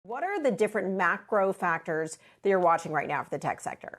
What are the different macro factors that you're watching right now for the tech sector?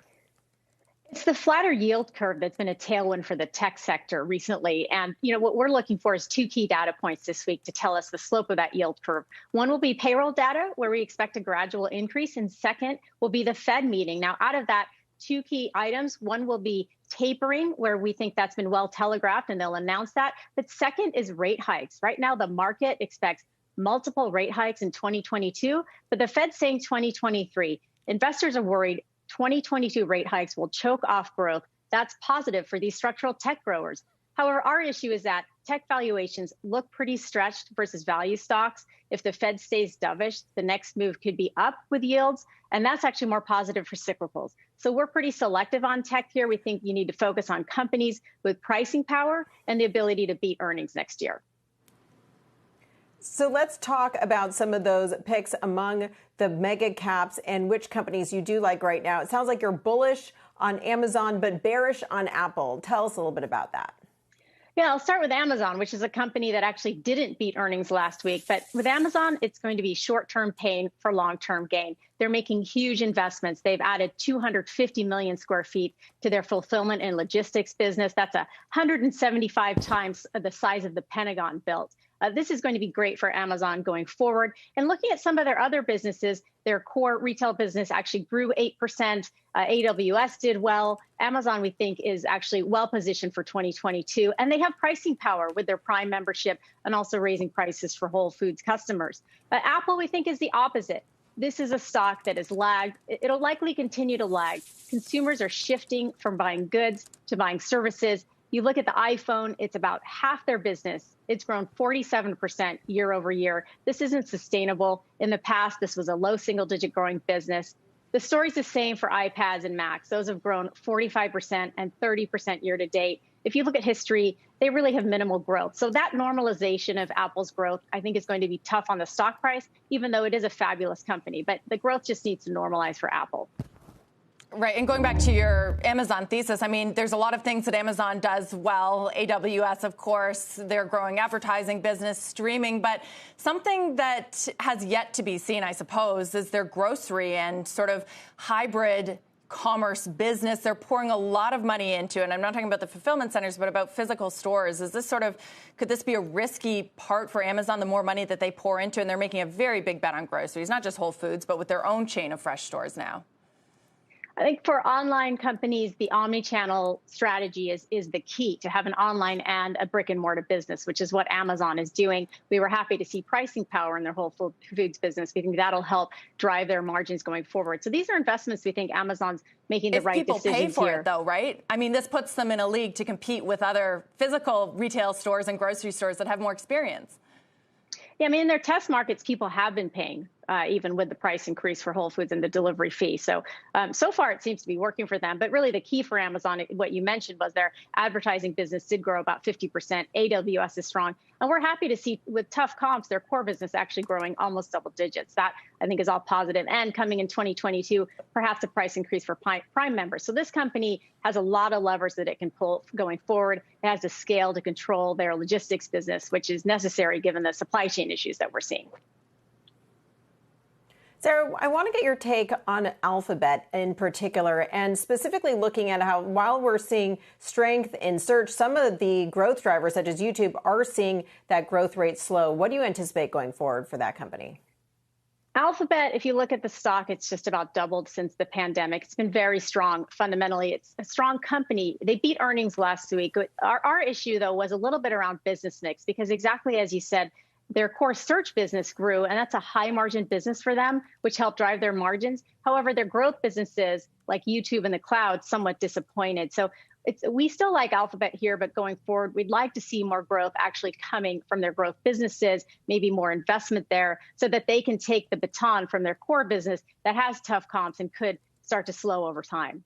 It's the flatter yield curve that's been a tailwind for the tech sector recently. And what we're looking for is two key data points this week to tell us the slope of that yield curve. One will be payroll data, where we expect a gradual increase. And second will be the Fed meeting. Now, out of that, two key items. One will be tapering, where we think that's been well telegraphed and they'll announce that. But second is rate hikes. Right now, the market expects multiple rate hikes in 2022, but the Fed's saying 2023. Investors are worried 2022 rate hikes will choke off growth. That's positive for these structural tech growers. However, our issue is that tech valuations look pretty stretched versus value stocks. If the Fed stays dovish, the next move could be up with yields, and that's actually more positive for cyclicals. So we're pretty selective on tech here. We think you need to focus on companies with pricing power and the ability to beat earnings next year. So let's talk about some of those picks among the mega caps and which companies you do like right now. It sounds like you're bullish on Amazon, but bearish on Apple. Tell us a little bit about that. Yeah, I'll start with Amazon, which is a company that actually didn't beat earnings last week. But with Amazon, it's going to be short-term pain for long-term gain. They're making huge investments. They've added 250 million square feet to their fulfillment and logistics business. That's 175 times the size of the Pentagon built. This is going to be great for Amazon going forward. And looking at some of their other businesses, their core retail business actually grew 8%. AWS did well. Amazon, we think, is actually well positioned for 2022. And they have pricing power with their Prime membership and also raising prices for Whole Foods customers. Apple, we think, is the opposite. This is a stock that has lagged. It'll likely continue to lag. Consumers are shifting from buying goods to buying services. You look at the iPhone, it's about half their business. It's grown 47% year over year. This isn't sustainable. In the past, this was a low single-digit growing business. The story's the same for iPads and Macs. Those have grown 45% and 30% year to date. If you look at history, they really have minimal growth. So that normalization of Apple's growth, I think, is going to be tough on the stock price, even though it is a fabulous company. But the growth just needs to normalize for Apple. Right. And going back to your Amazon thesis, I mean, there's a lot of things that Amazon does well. AWS, of course, their growing advertising business, streaming. But something that has yet to be seen, I suppose, is their grocery and sort of hybrid commerce business. They're pouring a lot of money into, and I'm not talking about the fulfillment centers, but about physical stores. Is this could this be a risky part for Amazon, the more money that they pour into? And they're making a very big bet on groceries, not just Whole Foods, but with their own chain of fresh stores now. I think for online companies, the omni-channel strategy is the key to have an online and a brick and mortar business, which is what Amazon is doing. We were happy to see pricing power in their Whole Foods business. We think that'll help drive their margins going forward. So these are investments we think Amazon's making the right decisions here. If people pay for it, though, right? I mean, this puts them in a league to compete with other physical retail stores and grocery stores that have more experience. Yeah, I mean, in their test markets, people have been paying, even with the price increase for Whole Foods and the delivery fee. So far, it seems to be working for them. But really, the key for Amazon, what you mentioned, was their advertising business did grow about 50%. AWS is strong. And we're happy to see, with tough comps, their core business actually growing almost double digits. That, I think, is all positive. And coming in 2022, perhaps a price increase for Prime members. So this company has a lot of levers that it can pull going forward. It has the scale to control their logistics business, which is necessary given the supply chain issues that we're seeing. Sarah, I want to get your take on Alphabet in particular, and specifically looking at how, while we're seeing strength in search, some of the growth drivers, such as YouTube, are seeing that growth rate slow. What do you anticipate going forward for that company? Alphabet, if you look at the stock, it's just about doubled since the pandemic. It's been very strong. Fundamentally, it's a strong company. They beat earnings last week. Our issue, though, was a little bit around business mix, because exactly as you said, their core search business grew, and that's a high margin business for them, which helped drive their margins. However, their growth businesses like YouTube and the cloud somewhat disappointed. So we still like Alphabet here, but going forward, we'd like to see more growth actually coming from their growth businesses, maybe more investment there, so that they can take the baton from their core business that has tough comps and could start to slow over time.